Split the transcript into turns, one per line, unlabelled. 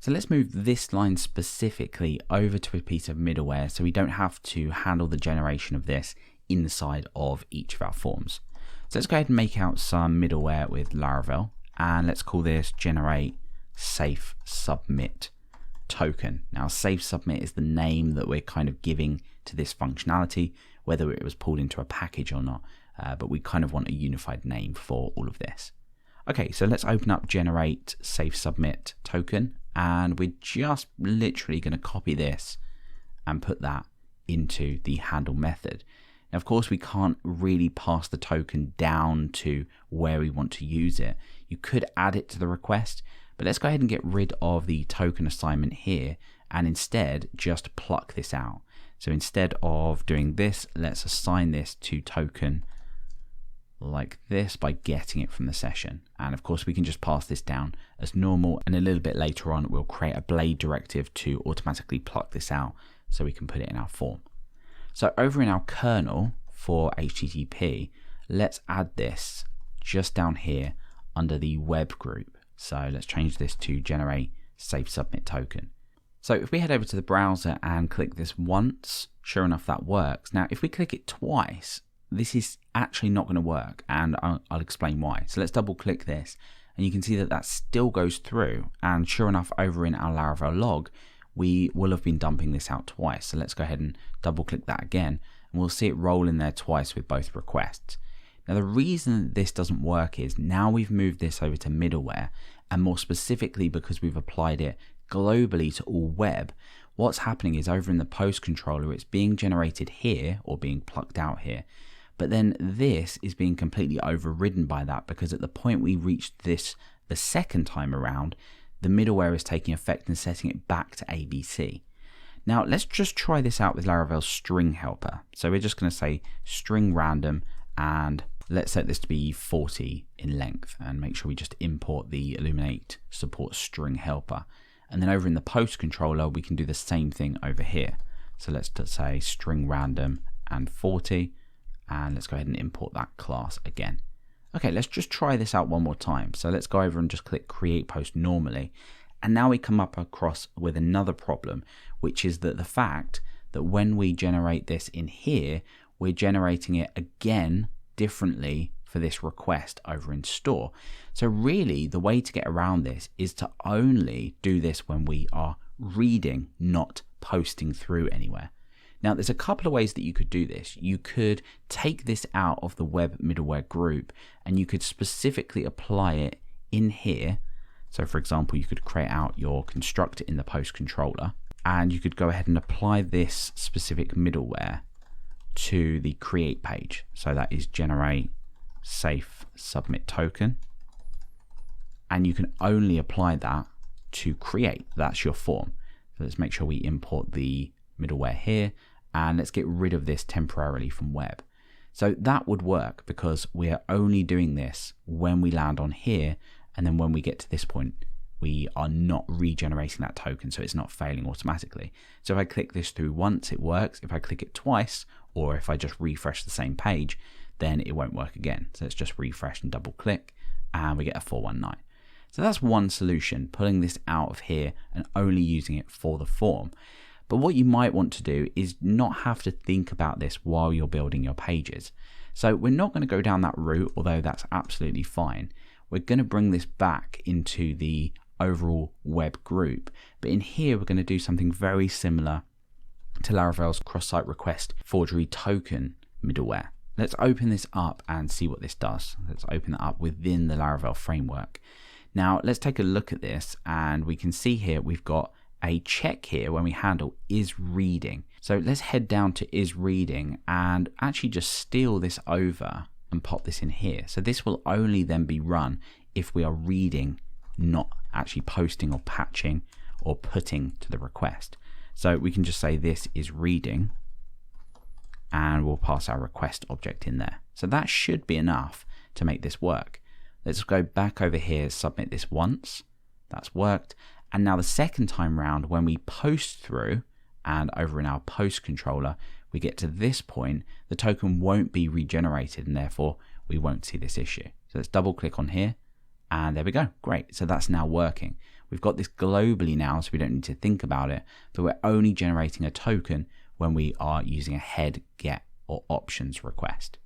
So let's move this line specifically over to a piece of middleware so we don't have to handle the generation of this inside of each of our forms. So let's go ahead and make out some middleware with Laravel, and let's call this generate safe submit token. Now safe submit is the name that we're kind of giving to this functionality, whether it was pulled into a package or not, but we kind of want a unified name for all of this. Okay, so let's open up generate safe submit token, and we're just literally going to copy this and put that into the handle method. Now, of course, we can't really pass the token down to where we want to use it. You could add it to the request, but let's go ahead and get rid of the token assignment here and instead just pluck this out. So instead of doing this, let's assign this to token like this by getting it from the session. And of course, we can just pass this down as normal, and a little bit later on, we'll create a blade directive to automatically pluck this out so we can put it in our form. So over in our kernel for HTTP, let's add this just down here under the web group. So let's change this to generate safe submit token. So if we head over to the browser and click this once, sure enough, that works. Now, if we click it twice, this is actually not going to work, and I'll explain why. So let's double click this, and you can see that that still goes through, and sure enough, over in our Laravel log, we will have been dumping this out twice. So let's go ahead and double click that again, and we'll see it roll in there twice with both requests. Now the reason that this doesn't work is now we've moved this over to middleware, and more specifically because we've applied it globally to all web, what's happening is over in the post controller, it's being generated here or being plucked out here. But then this is being completely overridden by that, because at the point we reached this the second time around, the middleware is taking effect and setting it back to ABC. Now let's just try this out with Laravel's string helper. So we're just going to say string random, and let's set this to be 40 in length, and make sure we just import the Illuminate support string helper. And then over in the post controller, we can do the same thing over here. So let's just say string random and 40. And let's go ahead and import that class again. Okay, let's just try this out one more time. So let's go over and just click create post normally. And now we come up across with another problem, which is that the fact that when we generate this in here, we're generating it again differently for this request over in store. So really the way to get around this is to only do this when we are reading, not posting through anywhere. Now, there's a couple of ways that you could do this. You could take this out of the web middleware group, and you could specifically apply it in here. So for example, you could create out your constructor in the post controller, and you could go ahead and apply this specific middleware to the create page. So that is generate safe submit token. And you can only apply that to create. That's your form. So let's make sure we import the middleware here, and let's get rid of this temporarily from web. So that would work because we are only doing this when we land on here, and then when we get to this point we are not regenerating that token, so it's not failing automatically. So if I click this through once, it works. If I click it twice, or if I just refresh the same page, then it won't work again. So let's just refresh and double click, and we get a 419. So that's one solution, pulling this out of here and only using it for the form. But what you might want to do is not have to think about this while you're building your pages. So we're not going to go down that route, although that's absolutely fine. We're going to bring this back into the overall web group. But in here, we're going to do something very similar to Laravel's cross-site request forgery token middleware. Let's open this up and see what this does. Let's open it up within the Laravel framework. Now let's take a look at this, and we can see here we've got a check here when we handle is reading. So let's head down to is reading and actually just steal this over and pop this in here. So this will only then be run if we are reading, not actually posting or patching or putting to the request. So we can just say this is reading, and we'll pass our request object in there. So that should be enough to make this work. Let's go back over here, submit this once. That's worked. And now the second time round, when we post through and over in our post controller, we get to this point, the token won't be regenerated, and therefore we won't see this issue. So let's double click on here, and there we go. Great. So that's now working. We've got this globally now, so we don't need to think about it, but we're only generating a token when we are using a head, get, or options request.